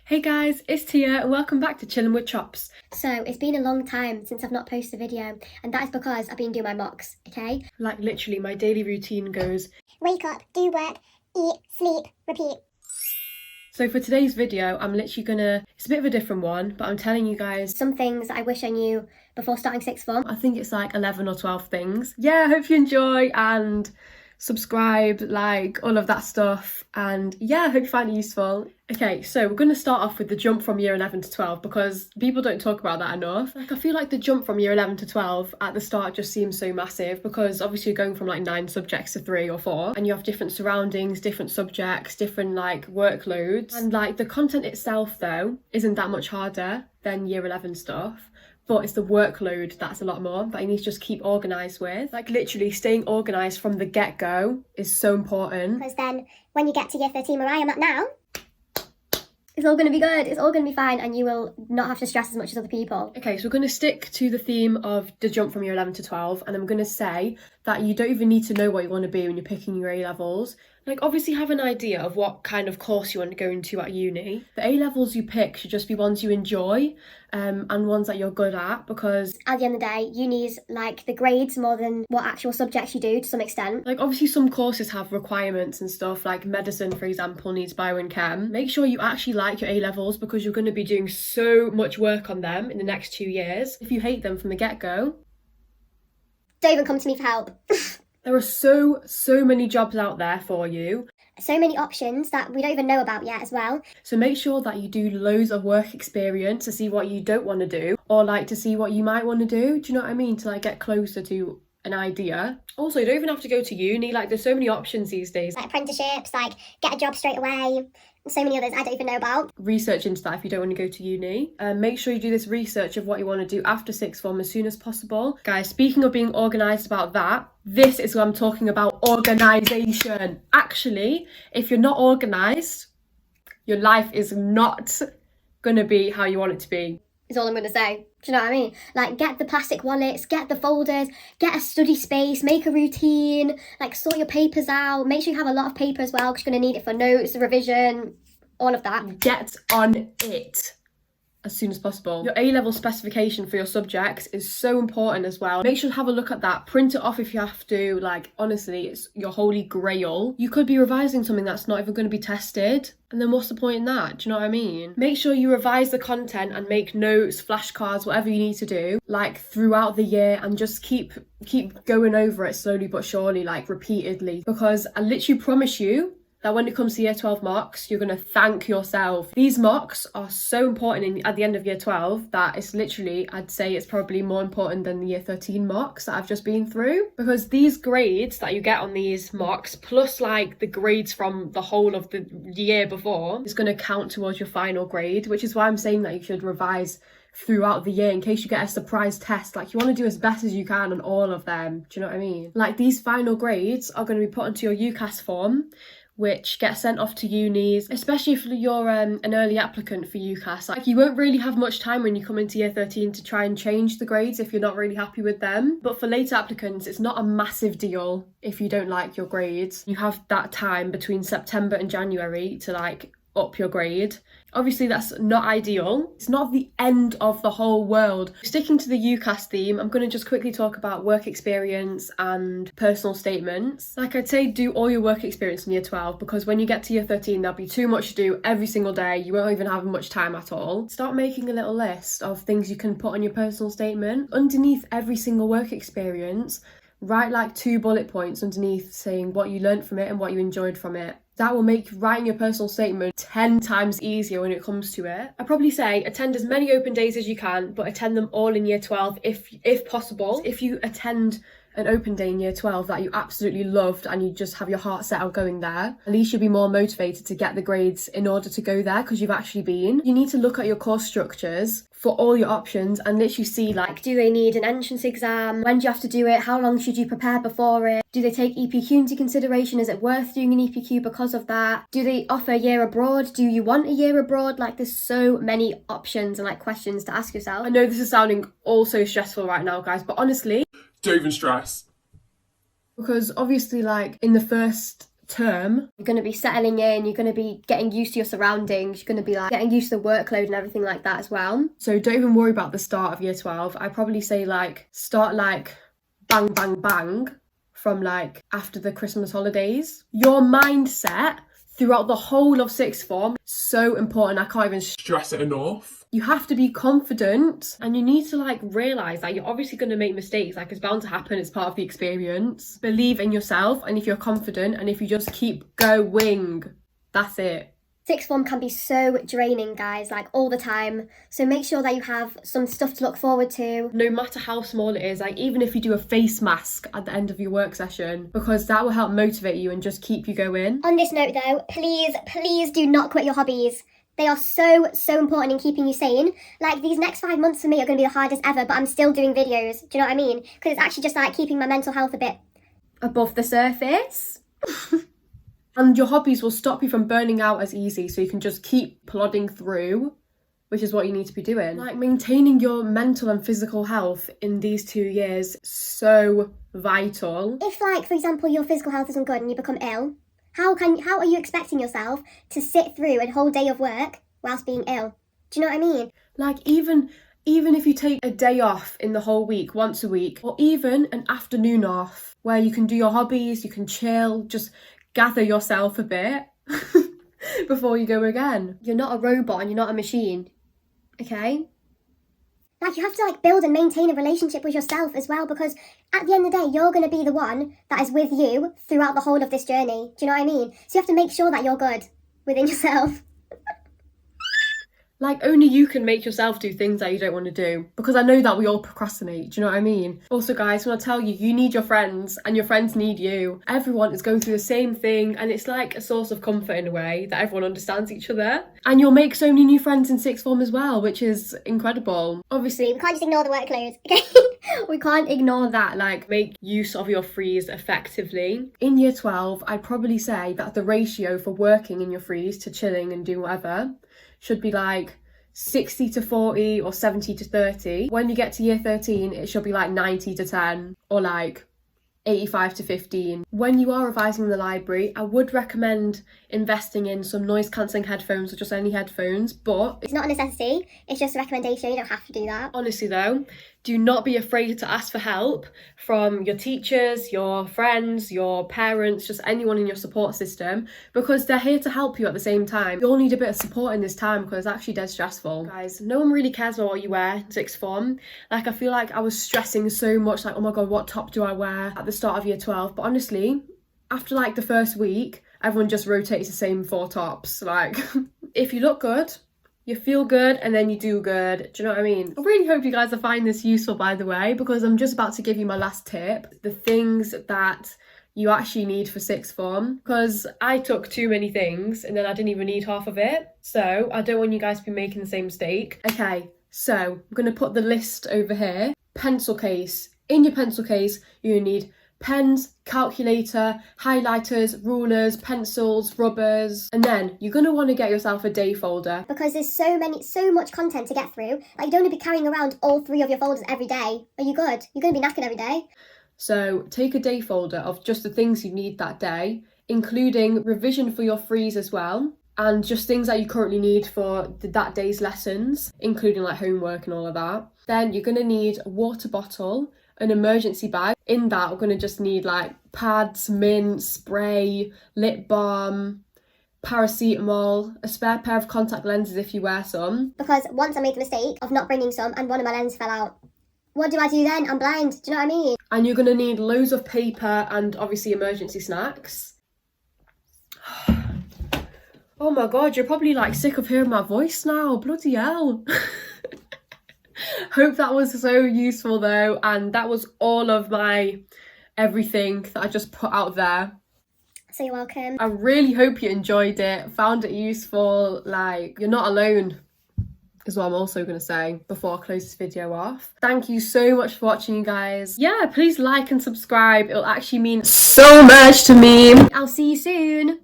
Hey guys, it's Tia and welcome back to Chillin' with Chops. So it's been a long time since I've not posted a video, and that is because I've been doing my mocks, okay? Like literally my daily routine goes. Wake up, do work, eat, sleep, repeat. So for today's video, I'm literally it's a bit of a different one, but I'm telling you guys Some things that I wish I knew before starting sixth form. I think it's like 11 or 12 things. Yeah, I hope you enjoy and subscribe, like all of that stuff, and yeah, I hope you find it useful. Okay, so we're going to start off with the jump from year 11 to 12 because people don't talk about that enough. Like I feel like the jump from year 11 to 12 at the start just seems so massive because obviously you're going from like 9 subjects to 3 or 4 and you have different surroundings, different subjects, different like workloads, and like the content itself though isn't that much harder than year 11 stuff. But it's the workload that's a lot more that you need to just keep organised with. Like literally staying organised from the get-go is so important. Because then when you get to year 13 where I am at now, it's all going to be good, it's all going to be fine, and you will not have to stress as much as other people. Okay, so we're going to stick to the theme of the jump from year 11 to 12, and I'm going to say that you don't even need to know what you want to be when you're picking your A-levels. Like obviously have an idea of what kind of course you want to go into at uni. The A-levels you pick should just be ones you enjoy and ones that you're good at, because at the end of the day, uni's like the grades more than what actual subjects you do to some extent. Like obviously some courses have requirements and stuff, like medicine for example needs bio and chem. Make sure you actually like your A-levels because you're going to be doing so much work on them in the next 2 years. If you hate them from the get-go, don't even come to me for help. there are so many jobs out there for you. So many options that we don't even know about yet as well. So make sure that you do loads of work experience to see what you don't want to do, or like to see what you might want to do. Do you know what I mean? To like get closer to an idea. Also, you don't even have to go to uni. Like there's so many options these days. Like apprenticeships, like get a job straight away. So many others I don't even know about. Research into that if you don't want to go to uni. Make sure you do this research of what you want to do after sixth form as soon as possible. Guys, speaking of being organised about that, this is what I'm talking about, organisation. Actually, if you're not organised, your life is not going to be how you want it to be. Is all I'm going to say. Do you know what I mean? Like, get the plastic wallets, get the folders, get a study space, make a routine, like sort your papers out. Make sure you have a lot of paper as well because you're going to need it for notes, revision, all of that. Get on it as soon as possible. Your A-level specification for your subjects is so important as well. Make sure to have a look at that. Print it off if you have to. Like, honestly, it's your holy grail. You could be revising something that's not even going to be tested. And then what's the point in that? Do you know what I mean? Make sure you revise the content and make notes, flashcards, whatever you need to do, like throughout the year, and just keep going over it slowly but surely, like repeatedly. Because I literally promise you that when it comes to year 12 mocks, you're going to thank yourself. These mocks are so important at the end of year 12 that it's literally, I'd say it's probably more important than the year 13 mocks that I've just been through. Because these grades that you get on these mocks, plus like the grades from the whole of the year before, is going to count towards your final grade, which is why I'm saying that you should revise throughout the year in case you get a surprise test. Like you want to do as best as you can on all of them. Do you know what I mean? Like these final grades are going to be put onto your UCAS form, which gets sent off to unis, especially if you're an early applicant for UCAS. Like you won't really have much time when you come into year 13 to try and change the grades if you're not really happy with them. But for later applicants, it's not a massive deal if you don't like your grades. You have that time between September and January to like up your grade. Obviously that's not ideal. It's not the end of the whole world. Sticking to the UCAS theme, I'm going to just quickly talk about work experience and personal statements. Like I'd say do all your work experience in year 12 because when you get to year 13 there'll be too much to do every single day. You won't even have much time at all. Start making a little list of things you can put on your personal statement. Underneath every single work experience, write like 2 bullet points underneath saying what you learnt from it and what you enjoyed from it. That will make writing your personal statement 10 times easier when it comes to it. I'd probably say attend as many open days as you can, but attend them all in year 12 if possible. If you attend an open day in year 12 that you absolutely loved and you just have your heart set on going there, at least you'll be more motivated to get the grades in order to go there because you've actually been. You need to look at your course structures for all your options and literally see like, do they need an entrance exam? When do you have to do it? How long should you prepare before it? Do they take EPQ into consideration? Is it worth doing an EPQ because of that? Do they offer a year abroad? Do you want a year abroad? Like there's so many options and like questions to ask yourself. I know this is sounding all so stressful right now, guys, but honestly, don't even stress. Because obviously like in the first term, you're going to be settling in, you're going to be getting used to your surroundings, you're going to be like getting used to the workload and everything like that as well. So don't even worry about the start of year 12. I probably say like start like bang, bang, bang from like after the Christmas holidays. Your mindset throughout the whole of sixth form, so important. I can't even stress it enough. You have to be confident, and you need to like realise that you're obviously going to make mistakes. Like, it's bound to happen, it's part of the experience. Believe in yourself, and if you're confident and if you just keep going, that's it. Sixth form can be so draining, guys, like all the time. So make sure that you have some stuff to look forward to. No matter how small it is, like even if you do a face mask at the end of your work session, because that will help motivate you and just keep you going. On this note though, please do not quit your hobbies. They are so important in keeping you sane. Like, these next 5 months for me are going to be the hardest ever, but I'm still doing videos. Do you know what I mean? Because it's actually just like keeping my mental health a bit above the surface. And your hobbies will stop you from burning out as easy, so you can just keep plodding through, which is what you need to be doing. Like, maintaining your mental and physical health in these 2 years, so vital. If, like, for example, your physical health isn't good and you become ill, how are you expecting yourself to sit through a whole day of work whilst being ill? Do you know what I mean? Like, even if you take a day off in the whole week, once a week, or even an afternoon off, where you can do your hobbies, you can chill, just gather yourself a bit before you go again. You're not a robot and you're not a machine, okay? Like, you have to like build and maintain a relationship with yourself as well, because at the end of the day, you're going to be the one that is with you throughout the whole of this journey. Do you know what I mean? So you have to make sure that you're good within yourself. Like, only you can make yourself do things that you don't want to do, because I know that we all procrastinate, do you know what I mean? Also, guys, when I tell you, you need your friends and your friends need you. Everyone is going through the same thing, and it's like a source of comfort in a way that everyone understands each other. And you'll make so many new friends in sixth form as well, which is incredible. Obviously, we can't just ignore the workload, okay? We can't ignore that. Like, make use of your frees effectively. In year 12, I'd probably say that the ratio for working in your frees to chilling and doing whatever should be like 60 to 40 or 70 to 30. When you get to year 13, it should be like 90 to 10 or like 85 to 15. When you are revising the library, I would recommend investing in some noise cancelling headphones or just any headphones, but it's not a necessity, it's just a recommendation, you don't have to do that. Honestly though, do not be afraid to ask for help from your teachers, your friends, your parents, just anyone in your support system, because they're here to help you at the same time. You all need a bit of support in this time because it's actually dead stressful. Guys, no one really cares about what you wear in sixth form. Like, I feel like I was stressing so much, like, oh my god, what top do I wear at the start of year 12? But honestly, after like the first week, everyone just rotates the same 4 tops. Like, if you look good, you feel good, and then you do good. Do you know what I mean? I really hope you guys are finding this useful, by the way, because I'm just about to give you my last tip. The things that you actually need for sixth form, because I took too many things and then I didn't even need half of it. So I don't want you guys to be making the same mistake. Okay, so I'm going to put the list over here. Pencil case. In your pencil case, you need pens, calculator, highlighters, rulers, pencils, rubbers, and then you're going to want to get yourself a day folder. Because there's so much content to get through. Like, you don't want to be carrying around all 3 of your folders every day. Are you good? You're going to be knackered every day. So take a day folder of just the things you need that day, including revision for your frees as well, and just things that you currently need for that day's lessons, including like homework and all of that. Then you're going to need a water bottle, an emergency bag. In that, we're going to just need like pads, mint, spray, lip balm, paracetamol, a spare pair of contact lenses if you wear some. Because once I made the mistake of not bringing some and one of my lenses fell out. What do I do then? I'm blind. Do you know what I mean? And you're going to need loads of paper and obviously emergency snacks. Oh my god, you're probably like sick of hearing my voice now. Bloody hell. Hope that was so useful though, and that was all of my everything that I just put out there. So you're welcome. I really hope you enjoyed it, found it useful. Like, you're not alone is what I'm also going to say before I close this video off. Thank you so much for watching, you guys. Yeah, please like and subscribe. It'll actually mean so much to me. I'll see you soon.